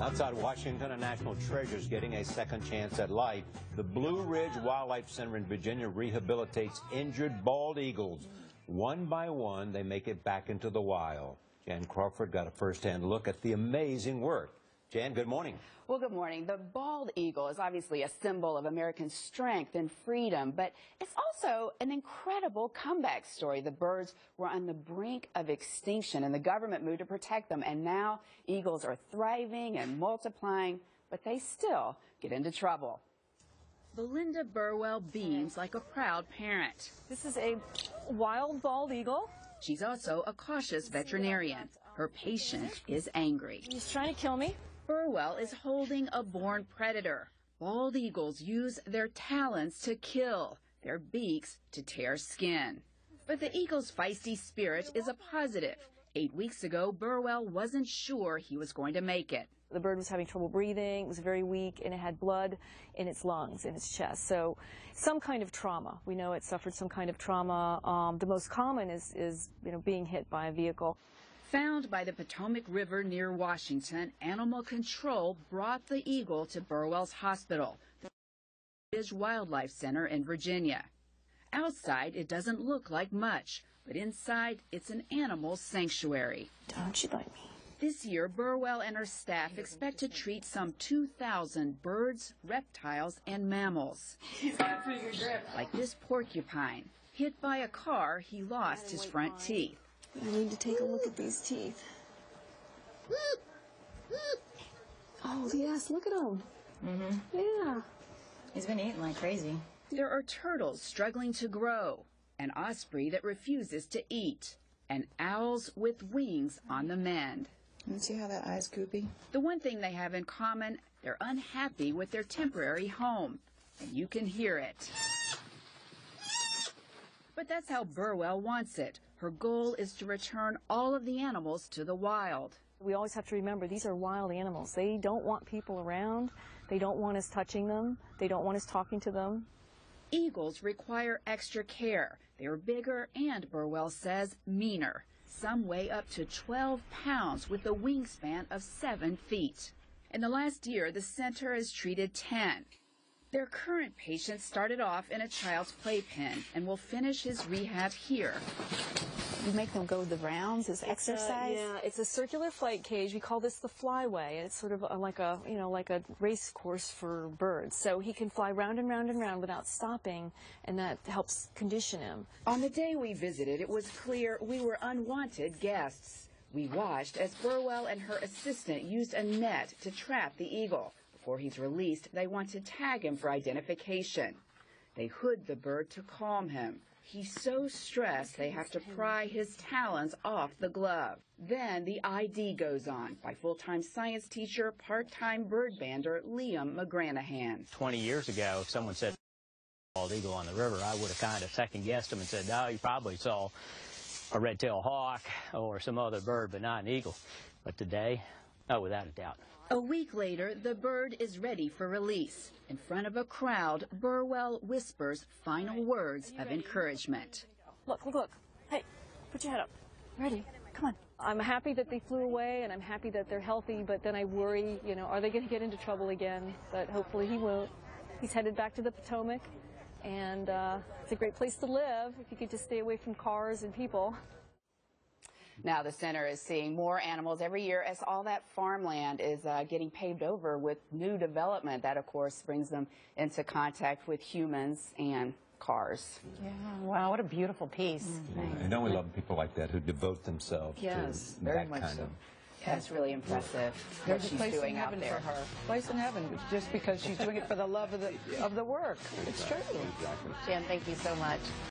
Outside Washington, a national treasure is getting a second chance at life. The Blue Ridge Wildlife Center in Virginia rehabilitates injured bald eagles. One by one, they make it back into the wild. Jan Crawford got a first-hand look at the amazing work. Jan, good morning. Well, good morning. The bald eagle is obviously a symbol of American strength and freedom, but it's also an incredible comeback story. The birds were on the brink of extinction, and the government moved to protect them, and now eagles are thriving and multiplying, but they still get into trouble. Belinda Burwell beams like a proud parent. This is a wild bald eagle. She's also a cautious veterinarian. Her patient is angry. He's trying to kill me. Burwell is holding a born predator. Bald eagles use their talons to kill, their beaks to tear skin. But the eagle's feisty spirit is a positive. 8 weeks ago, Burwell wasn't sure he was going to make it. The bird was having trouble breathing, it was very weak, and it had blood in its lungs, in its chest. So some kind of trauma. We know it suffered some kind of trauma. The most common is being hit by a vehicle. Found by the Potomac River near Washington, animal control brought the eagle to Burwell's hospital, the Blue Ridge Wildlife Center in Virginia. Outside, it doesn't look like much, but inside, it's an animal sanctuary. Don't you bite me. This year, Burwell and her staff expect to treat some 2,000 birds, reptiles, and mammals. Like this porcupine. Hit by a car, he lost his front teeth. I need to take a look at these teeth. Oh, yes, look at him. Yeah. He's been eating like crazy. There are turtles struggling to grow, an osprey that refuses to eat, and owls with wings on the mend. You see how that eye's goopy? The one thing they have in common, they're unhappy with their temporary home, and you can hear it. But that's how Burwell wants it. Her goal is to return all of the animals to the wild. We always have to remember these are wild animals. They don't want people around. They don't want us touching them. They don't want us talking to them. Eagles require extra care. They're bigger and, Burwell says, meaner. Some weigh up to 12 pounds with a wingspan of 7 feet. In the last year, the center has treated 10. Their current patient started off in a child's playpen and will finish his rehab here. You make them go the rounds as exercise? Yeah, it's a circular flight cage. We call this the flyway. It's sort of like a race course for birds. So he can fly round and round and round without stopping, and that helps condition him. On the day we visited, it was clear we were unwanted guests. We watched as Burwell and her assistant used a net to trap the eagle. Before he's released, they want to tag him for identification. They hood the bird to calm him. He's so stressed they have to pry his talons off the glove. Then the ID goes on by full-time science teacher, part-time bird bander Liam McGranahan. 20 years ago, if someone said bald eagle on the river, I would have kind of second-guessed them and said, no, you probably saw a red-tailed hawk or some other bird, but not an eagle. But today, oh, without a doubt. A week later, the bird is ready for release. In front of a crowd, Burwell whispers final words of encouragement. Look, look, look. Hey, put your head up. Ready? Come on. I'm happy that they flew away, and I'm happy that they're healthy, but then I worry, are they going to get into trouble again? But hopefully he won't. He's headed back to the Potomac, and it's a great place to live if you could just stay away from cars and people. Now the center is seeing more animals every year as all that farmland is getting paved over with new development. That, of course, brings them into contact with humans and cars. Yeah, wow, what a beautiful piece. I know we love people like that who devote themselves to that kind of. That's really impressive what she's doing out there. For her. Place in heaven, just because she's doing it for the love of the work. It's true. Jan, thank you so much.